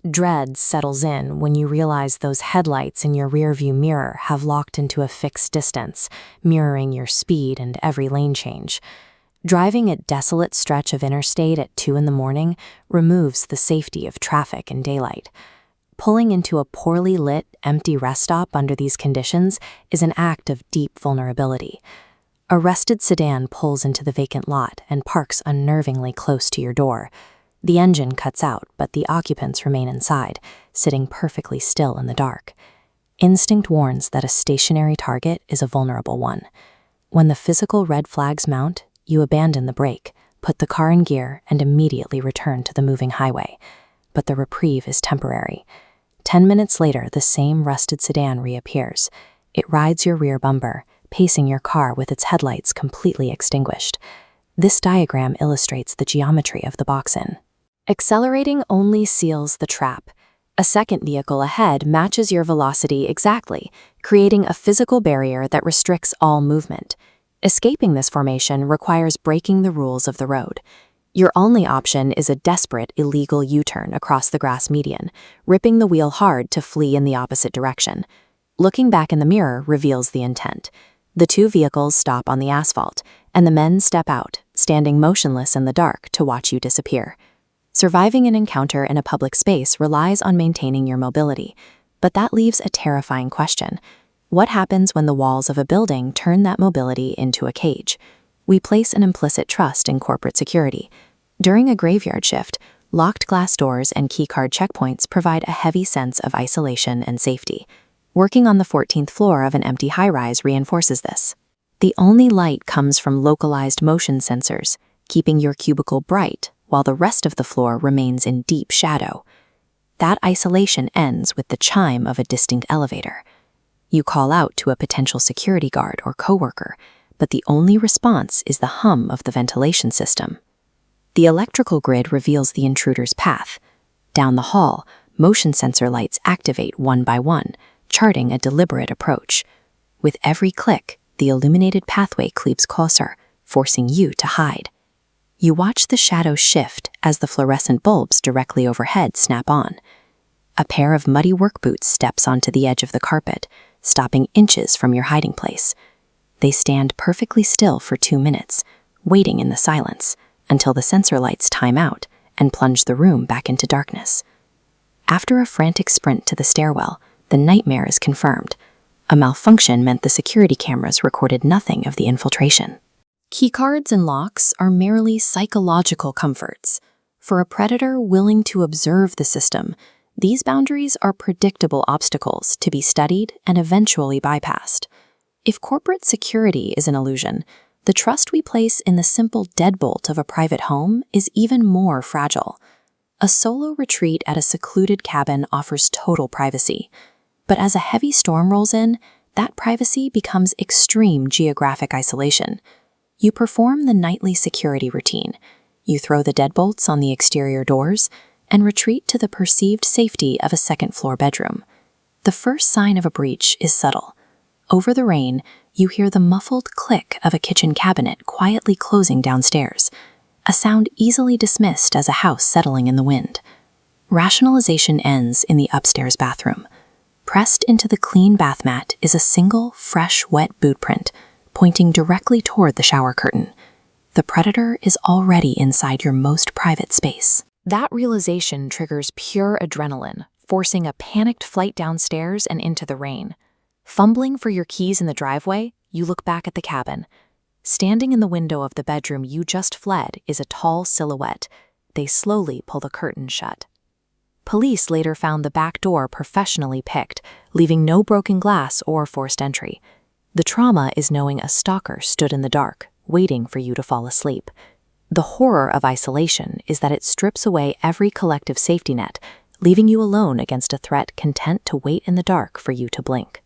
Dread settles in when you realize those headlights in your rearview mirror have locked into a fixed distance, mirroring your speed and every lane change. Driving a desolate stretch of interstate at 2 in the morning removes the safety of traffic and daylight. Pulling into a poorly lit, empty rest stop under these conditions is an act of deep vulnerability. A rusted sedan pulls into the vacant lot and parks unnervingly close to your door. The engine cuts out, but the occupants remain inside, sitting perfectly still in the dark. Instinct warns that a stationary target is a vulnerable one. When the physical red flags mount, you abandon the brake, put the car in gear, and immediately return to the moving highway. But the reprieve is temporary. 10 minutes later, the same rusted sedan reappears. It rides your rear bumper, pacing your car with its headlights completely extinguished. This diagram illustrates the geometry of the box-in. Accelerating only seals the trap. A second vehicle ahead matches your velocity exactly, creating a physical barrier that restricts all movement. Escaping this formation requires breaking the rules of the road. Your only option is a desperate, illegal U-turn across the grass median, ripping the wheel hard to flee in the opposite direction. Looking back in the mirror reveals the intent. The two vehicles stop on the asphalt, and the men step out, standing motionless in the dark to watch you disappear. Surviving an encounter in a public space relies on maintaining your mobility, but that leaves a terrifying question. What happens when the walls of a building turn that mobility into a cage? We place an implicit trust in corporate security. During a graveyard shift, locked glass doors and keycard checkpoints provide a heavy sense of isolation and safety. Working on the 14th floor of an empty high-rise reinforces this. The only light comes from localized motion sensors, keeping your cubicle bright while the rest of the floor remains in deep shadow. That isolation ends with the chime of a distant elevator. You call out to a potential security guard or coworker, but the only response is the hum of the ventilation system. The electrical grid reveals the intruder's path. Down the hall, motion sensor lights activate one by one, charting a deliberate approach. With every click, the illuminated pathway creeps closer, forcing you to hide. You watch the shadows shift as the fluorescent bulbs directly overhead snap on. A pair of muddy work boots steps onto the edge of the carpet, stopping inches from your hiding place. They stand perfectly still for 2 minutes, waiting in the silence, until the sensor lights time out and plunge the room back into darkness. After a frantic sprint to the stairwell, the nightmare is confirmed. A malfunction meant the security cameras recorded nothing of the infiltration. Keycards and locks are merely psychological comforts. For a predator willing to observe the system, these boundaries are predictable obstacles to be studied and eventually bypassed. If corporate security is an illusion, the trust we place in the simple deadbolt of a private home is even more fragile. A solo retreat at a secluded cabin offers total privacy. But as a heavy storm rolls in, that privacy becomes extreme geographic isolation. You perform the nightly security routine. You throw the deadbolts on the exterior doors and retreat to the perceived safety of a second-floor bedroom. The first sign of a breach is subtle. Over the rain, you hear the muffled click of a kitchen cabinet quietly closing downstairs, a sound easily dismissed as a house settling in the wind. Rationalization ends in the upstairs bathroom. Pressed into the clean bath mat is a single, fresh, wet boot print, pointing directly toward the shower curtain. The predator is already inside your most private space. That realization triggers pure adrenaline, forcing a panicked flight downstairs and into the rain. Fumbling for your keys in the driveway, you look back at the cabin. Standing in the window of the bedroom you just fled is a tall silhouette. They slowly pull the curtain shut. Police later found the back door professionally picked, leaving no broken glass or forced entry. The trauma is knowing a stalker stood in the dark, waiting for you to fall asleep. The horror of isolation is that it strips away every collective safety net, leaving you alone against a threat content to wait in the dark for you to blink.